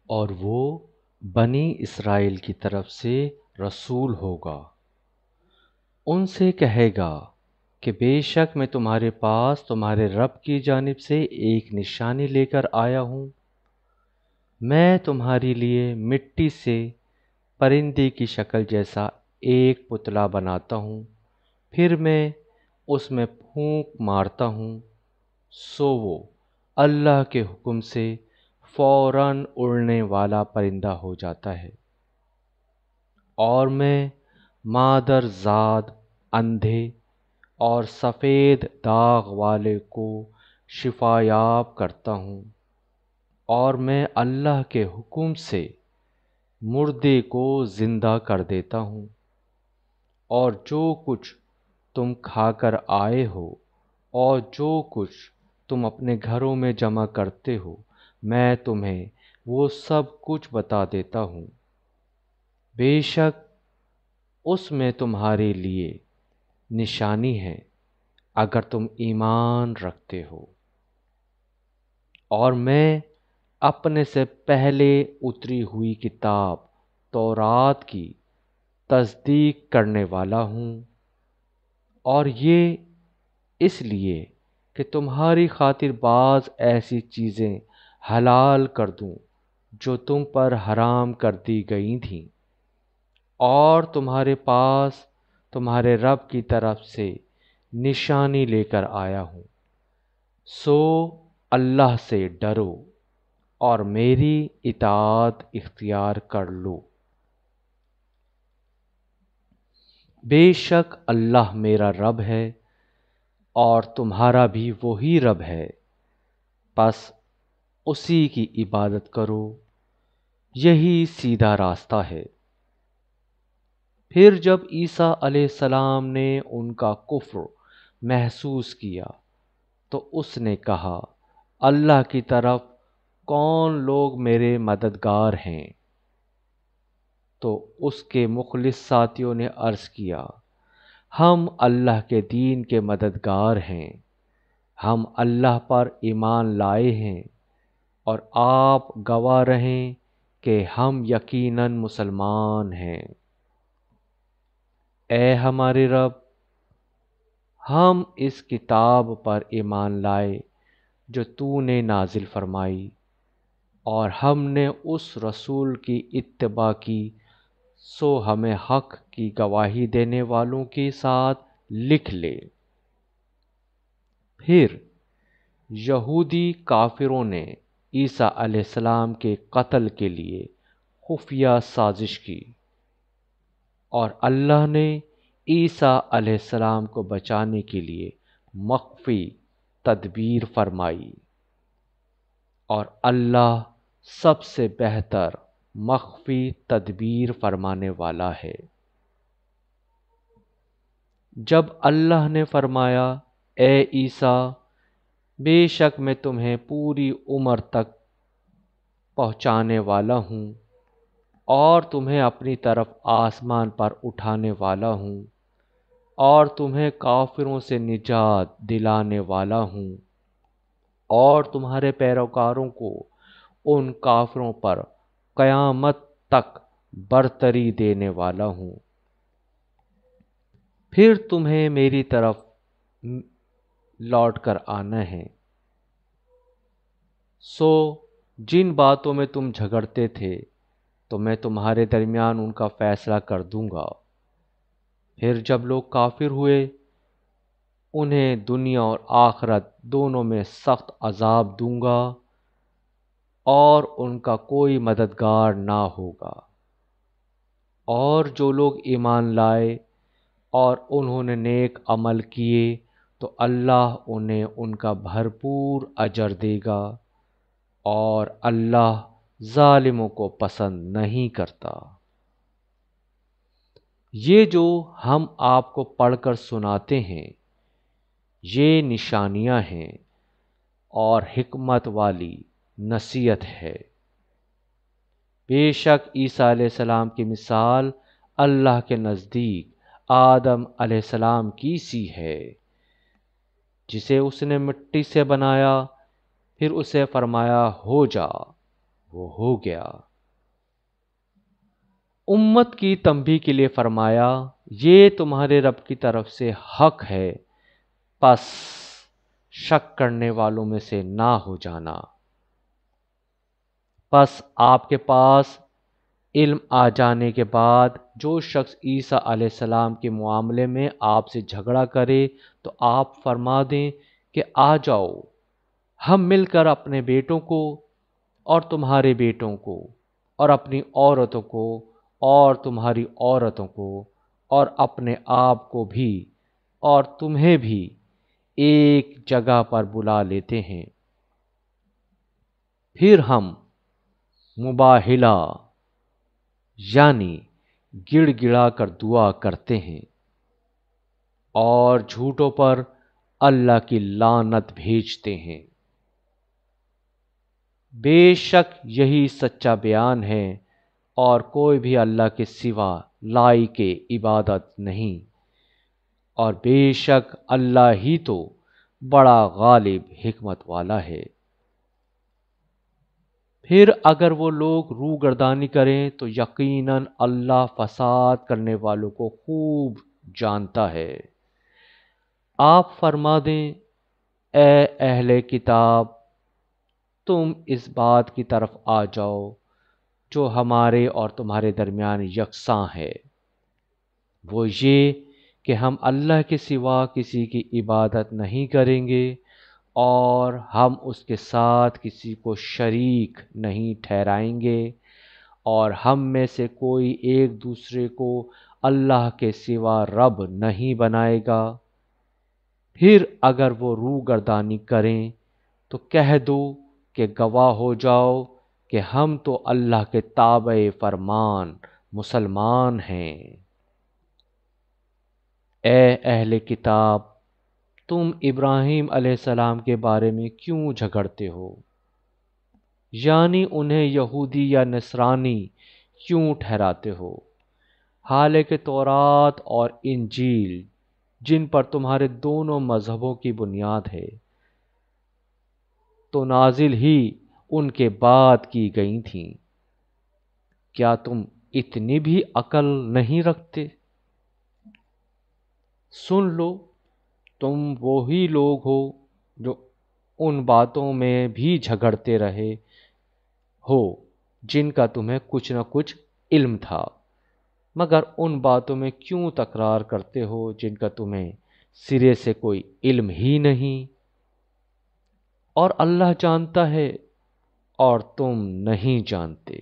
اور وہ بنی اسرائیل کی طرف سے رسول ہوگا۔ ان سے کہے گا کہ بے شک میں تمہارے پاس تمہارے رب کی جانب سے ایک نشانی لے کر آیا ہوں۔ میں تمہارے لیے مٹی سے پرندے کی شکل جیسا ایک پتلا بناتا ہوں، پھر میں اس میں پھونک مارتا ہوں، سو وہ اللہ کے حکم سے فوراً اڑنے والا پرندہ ہو جاتا ہے۔ اور میں مادر زاد، اندھے اور سفید داغ والے کو شفا یاب کرتا ہوں، اور میں اللہ کے حکم سے مردے کو زندہ کر دیتا ہوں، اور جو کچھ تم کھا کر آئے ہو اور جو کچھ تم اپنے گھروں میں جمع کرتے ہو میں تمہیں وہ سب کچھ بتا دیتا ہوں۔ بے شک اس میں تمہارے لیے نشانی ہے اگر تم ایمان رکھتے ہو۔ اور میں اپنے سے پہلے اتری ہوئی کتاب تورات کی تصدیق کرنے والا ہوں، اور یہ اس لیے کہ تمہاری خاطر بعض ایسی چیزیں حلال کر دوں جو تم پر حرام کر دی گئی تھیں، اور تمہارے پاس تمہارے رب کی طرف سے نشانی لے کر آیا ہوں، سو اللہ سے ڈرو اور میری اطاعت اختیار کر لو۔ بے شک اللہ میرا رب ہے اور تمہارا بھی وہی رب ہے، پس اسی کی عبادت کرو، یہی سیدھا راستہ ہے۔ پھر جب عیسیٰ علیہ السلام نے ان کا کفر محسوس کیا تو اس نے کہا، اللہ کی طرف کون لوگ میرے مددگار ہیں؟ تو اس کے مخلص ساتھیوں نے عرض کیا، ہم اللہ کے دین کے مددگار ہیں، ہم اللہ پر ایمان لائے ہیں، اور آپ گواہ رہیں کہ ہم یقیناً مسلمان ہیں۔ اے ہمارے رب، ہم اس کتاب پر ایمان لائے جو تو نے نازل فرمائی، اور ہم نے اس رسول کی اتباع کی، سو ہمیں حق کی گواہی دینے والوں کے ساتھ لکھ لے۔ پھر یہودی کافروں نے عیسیٰ علیہ السلام کے قتل کے لیے خفیہ سازش کی، اور اللہ نے عیسیٰ علیہ السلام کو بچانے کے لیے مخفی تدبیر فرمائی، اور اللہ سب سے بہتر مخفی تدبیر فرمانے والا ہے۔ جب اللہ نے فرمایا، اے عیسیٰ، بے شک میں تمہیں پوری عمر تک پہنچانے والا ہوں، اور تمہیں اپنی طرف آسمان پر اٹھانے والا ہوں، اور تمہیں کافروں سے نجات دلانے والا ہوں، اور تمہارے پیروکاروں کو ان کافروں پر قیامت تک برتری دینے والا ہوں۔ پھر تمہیں میری طرف لوٹ کر آنا ہے، سو جن باتوں میں تم جھگڑتے تھے تو میں تمہارے درمیان ان کا فیصلہ کر دوں گا۔ پھر جب لوگ کافر ہوئے انہیں دنیا اور آخرت دونوں میں سخت عذاب دوں گا، اور ان کا کوئی مددگار نہ ہوگا۔ اور جو لوگ ایمان لائے اور انہوں نے نیک عمل کیے تو اللہ انہیں ان کا بھرپور اجر دے گا، اور اللہ ظالموں کو پسند نہیں کرتا۔ یہ جو ہم آپ کو پڑھ کر سناتے ہیں یہ نشانیاں ہیں اور حکمت والی نصیحت ہے۔ بے شک عیسیٰ علیہ السلام کی مثال اللہ کے نزدیک آدم علیہ السلام کی سی ہے، جسے اس نے مٹی سے بنایا، پھر اسے فرمایا ہو جا، وہ ہو گیا۔ امت کی تنبیہ کے لیے فرمایا یہ تمہارے رب کی طرف سے حق ہے، پس شک کرنے والوں میں سے نہ ہو جانا۔ پس آپ کے پاس علم آ جانے کے بعد جو شخص عیسیٰ علیہ السلام کے معاملے میں آپ سے جھگڑا کرے تو آپ فرما دیں کہ آ جاؤ، ہم مل کر اپنے بیٹوں کو اور تمہارے بیٹوں کو اور اپنی عورتوں کو اور تمہاری عورتوں کو اور اپنے آپ کو بھی اور تمہیں بھی ایک جگہ پر بلا لیتے ہیں، پھر ہم مباہلہ یعنی گڑ گڑا کر دعا کرتے ہیں اور جھوٹوں پر اللہ کی لعنت بھیجتے ہیں۔ بے شک یہی سچا بیان ہے اور کوئی بھی اللہ کے سوا لائق عبادت نہیں، اور بے شک اللہ ہی تو بڑا غالب حکمت والا ہے۔ پھر اگر وہ لوگ روگردانی کریں تو یقیناً اللہ فساد کرنے والوں کو خوب جانتا ہے۔ آپ فرما دیں اے اہل کتاب، تم اس بات کی طرف آ جاؤ جو ہمارے اور تمہارے درمیان یکساں ہے، وہ یہ کہ ہم اللہ کے سوا کسی کی عبادت نہیں کریں گے اور ہم اس کے ساتھ کسی کو شریک نہیں ٹھہرائیں گے، اور ہم میں سے کوئی ایک دوسرے کو اللہ کے سوا رب نہیں بنائے گا۔ پھر اگر وہ روگردانی کریں تو کہہ دو کہ گواہ ہو جاؤ کہ ہم تو اللہ کے تابع فرمان مسلمان ہیں۔ اے اہل کتاب، تم ابراہیم علیہ السلام کے بارے میں کیوں جھگڑتے ہو؟ یعنی انہیں یہودی یا نصرانی کیوں ٹھہراتے ہو، حالانکہ تورات اور انجیل جن پر تمہارے دونوں مذہبوں کی بنیاد ہے تو نازل ہی ان کے بعد کی گئی تھیں۔ کیا تم اتنی بھی عقل نہیں رکھتے؟ سن لو، تم وہی لوگ ہو جو ان باتوں میں بھی جھگڑتے رہے ہو جن کا تمہیں کچھ نہ کچھ علم تھا، مگر ان باتوں میں کیوں تکرار کرتے ہو جن کا تمہیں سرے سے کوئی علم ہی نہیں، اور اللہ جانتا ہے اور تم نہیں جانتے۔